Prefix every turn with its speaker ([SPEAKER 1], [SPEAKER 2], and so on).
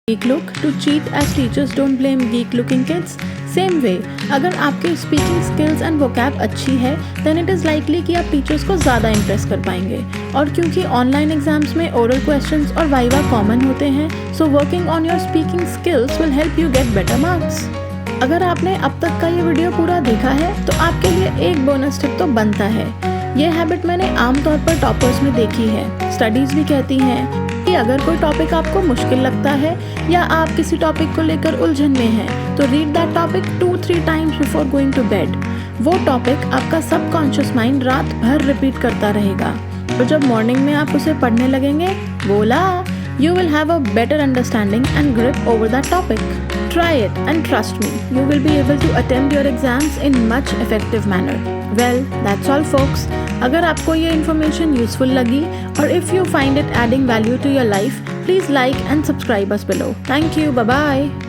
[SPEAKER 1] geek look to cheat as teachers don't blame geek looking kids. Same way, अगर आपके speaking skills and vocab अच्छी है then it is likely कि आप teachers को ज़्यादा इम्प्रेस कर पाएंगे। और क्योंकि ऑनलाइन एग्जाम्स में ओरल क्वेश्चंस और वाइवा कॉमन होते हैं, so working on your speaking skills will help you get better marks. अगर आपने अब तक का ये वीडियो पूरा देखा है तो आपके लिए एक बोनस टिप तो बनता है। ये हैबिट मैंने आमतौर पर टॉपर्स में देखी है। स्टडीज़ भी कहती हैं कि अगर कोई टॉपिक आपको मुश्किल लगता है या आप किसी टॉपिक को लेकर उलझन में हैं तो read that topic 2-3 times before going to bed. वो टॉपिक आपका सबकॉन्शियस माइंड रात भर रिपीट करता रहेगा और जब मॉर्निंग में आप उसे पढ़ने लगेंगे वोला you will have a better understanding and grip over that topic. Try it and trust me, you will be able to attempt your exams in much effective manner. Well, that's all folks. अगर आपको ये information useful लगी और if you find it adding value to your life, please like and subscribe us below. Thank you. Bye bye.